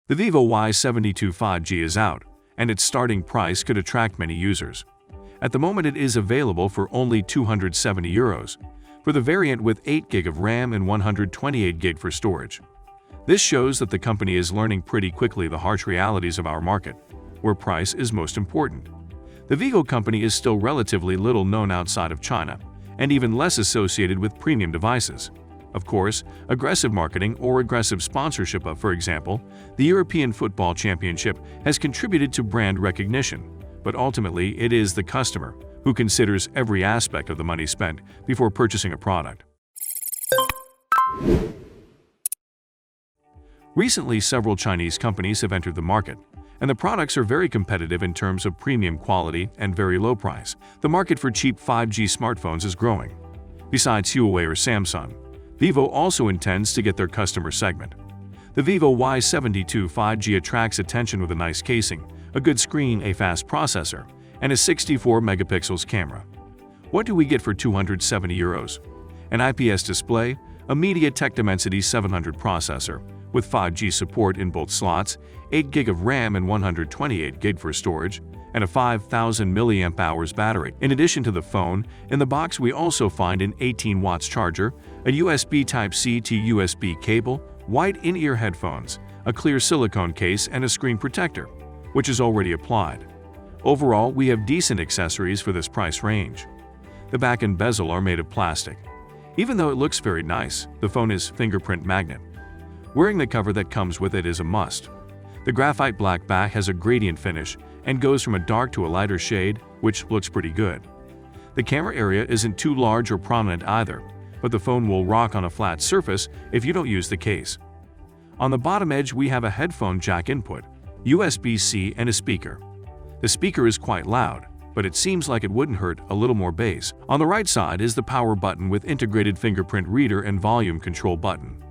The Vivo Y72 5G is out, and its starting price could attract many users. At the moment it is available for only €270 for the variant with 8GB of RAM and 128GB for storage. This shows that the company is learning pretty quickly the harsh realities of our market, where price is most important. The Vivo company is still relatively little known outside of China, and even less associated with premium devices. Of course, aggressive marketing or aggressive sponsorship of, for example, the European Football Championship has contributed to brand recognition, but ultimately it is the customer who considers every aspect of the money spent before purchasing a product. Recently, several Chinese companies have entered the market, and the products are very competitive in terms of premium quality and very low price. The market for cheap 5G smartphones is growing. Besides Huawei or Samsung, Vivo also intends to get their customer segment. The Vivo Y72 5G attracts attention with a nice casing, a good screen, a fast processor, and a 64 megapixels camera. What do we get for €270? An IPS display, a MediaTek Dimensity 700 processor, with 5G support in both slots, 8GB of RAM and 128GB for storage, and a 5,000 mAh battery. In addition to the phone, in the box we also find an 18-watt charger, a USB Type-C to USB cable, white in-ear headphones, a clear silicone case, and a screen protector, which is already applied. Overall, we have decent accessories for this price range. The back and bezel are made of plastic. Even though it looks very nice, the phone is fingerprint magnet. Wearing the cover that comes with it is a must. The graphite black back has a gradient finish and goes from a dark to a lighter shade, which looks pretty good. The camera area isn't too large or prominent either, but the phone will rock on a flat surface if you don't use the case. On the bottom edge we have a headphone jack input, USB-C, and a speaker. The speaker is quite loud, but it seems like it wouldn't hurt a little more bass. On the right side is the power button with integrated fingerprint reader and volume control button.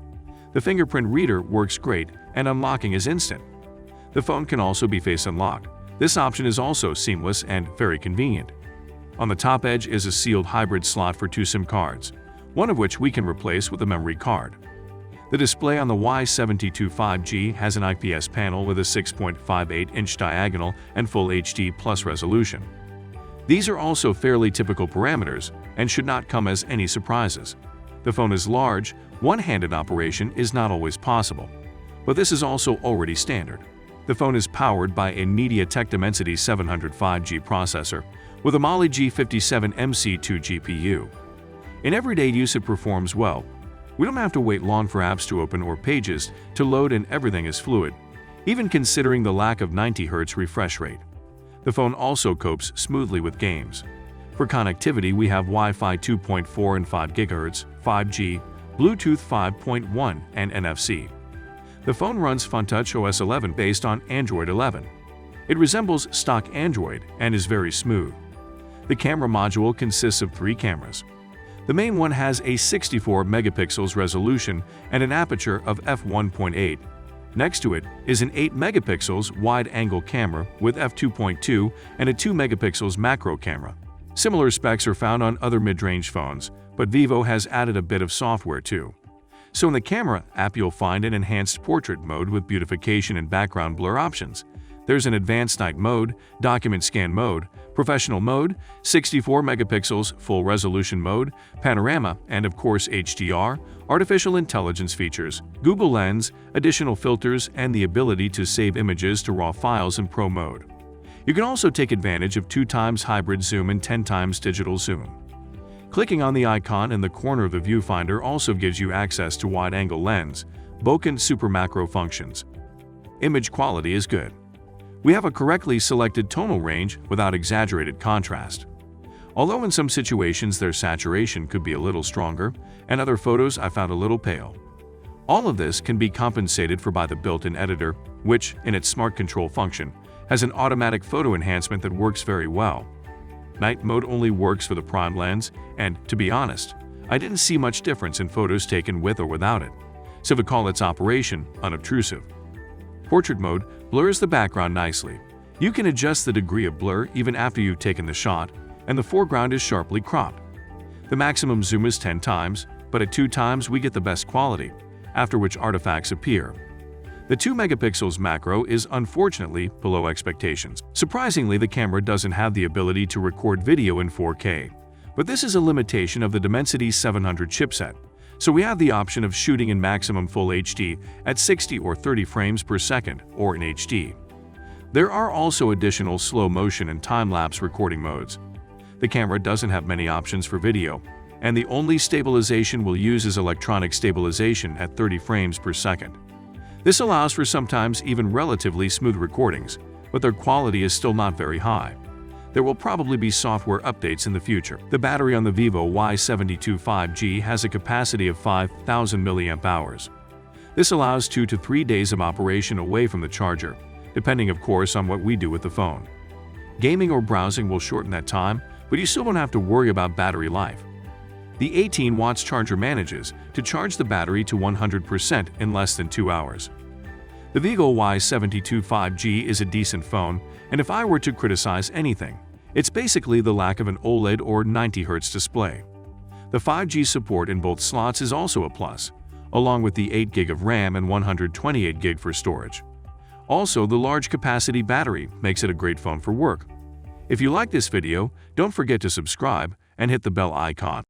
The fingerprint reader works great and unlocking is instant. The phone can also be face unlocked. This option is also seamless and very convenient. On the top edge is a sealed hybrid slot for 2 SIM cards, one of which we can replace with a memory card. The display on the Y72 5G has an IPS panel with a 6.58-inch diagonal and Full HD Plus resolution. These are also fairly typical parameters and should not come as any surprises. The phone is large, one-handed operation is not always possible, but this is also already standard. The phone is powered by a MediaTek Dimensity 700 5G processor with a Mali G57 MC2 GPU. In everyday use it performs well. We don't have to wait long for apps to open or pages to load and everything is fluid, even considering the lack of 90 Hz refresh rate. The phone also copes smoothly with games. For connectivity we have Wi-Fi 2.4 and 5 GHz, 5G, Bluetooth 5.1, and NFC. The phone runs FunTouch OS 11 based on Android 11. It resembles stock Android and is very smooth. The camera module consists of 3 cameras. The main one has a 64 megapixels resolution and an aperture of f1.8. Next to it is an 8 megapixels wide-angle camera with f2.2 and a 2 megapixels macro camera. Similar specs are found on other mid-range phones, but Vivo has added a bit of software too. So in the camera app you'll find an enhanced portrait mode with beautification and background blur options. There's an advanced night mode, document scan mode, professional mode, 64 megapixels full resolution mode, panorama, and of course HDR, artificial intelligence features, Google Lens, additional filters, and the ability to save images to RAW files in Pro mode. You can also take advantage of 2x hybrid zoom and 10x digital zoom. Clicking on the icon in the corner of the viewfinder also gives you access to wide-angle lens, bokeh and super macro functions. Image quality is good. We have a correctly selected tonal range without exaggerated contrast. Although in some situations their saturation could be a little stronger, and other photos I found a little pale. All of this can be compensated for by the built-in editor, which, in its smart control function, has an automatic photo enhancement that works very well. Night mode only works for the prime lens, and, to be honest, I didn't see much difference in photos taken with or without it, so we call its operation unobtrusive. Portrait mode blurs the background nicely. You can adjust the degree of blur even after you've taken the shot, and the foreground is sharply cropped. The maximum zoom is 10 times, but at 2 times we get the best quality, after which artifacts appear. The 2 megapixels macro is unfortunately below expectations. Surprisingly, the camera doesn't have the ability to record video in 4K, but this is a limitation of the Dimensity 700 chipset, so we have the option of shooting in maximum Full HD at 60 or 30 frames per second or in HD. There are also additional slow motion and time-lapse recording modes. The camera doesn't have many options for video, and the only stabilization we'll use is electronic stabilization at 30 frames per second. This allows for sometimes even relatively smooth recordings, but their quality is still not very high. There will probably be software updates in the future. The battery on the Vivo Y72 5G has a capacity of 5,000 milliamp hours. This allows 2 to 3 days of operation away from the charger, depending of course on what we do with the phone. Gaming or browsing will shorten that time, but you still don't have to worry about battery life. The 18 watts charger manages to charge the battery to 100% in less than 2 hours. The Vivo Y72 5G is a decent phone, and if I were to criticize anything, it's basically the lack of an OLED or 90Hz display. The 5G support in both slots is also a plus, along with the 8GB of RAM and 128GB for storage. Also, the large capacity battery makes it a great phone for work. If you like this video, don't forget to subscribe and hit the bell icon.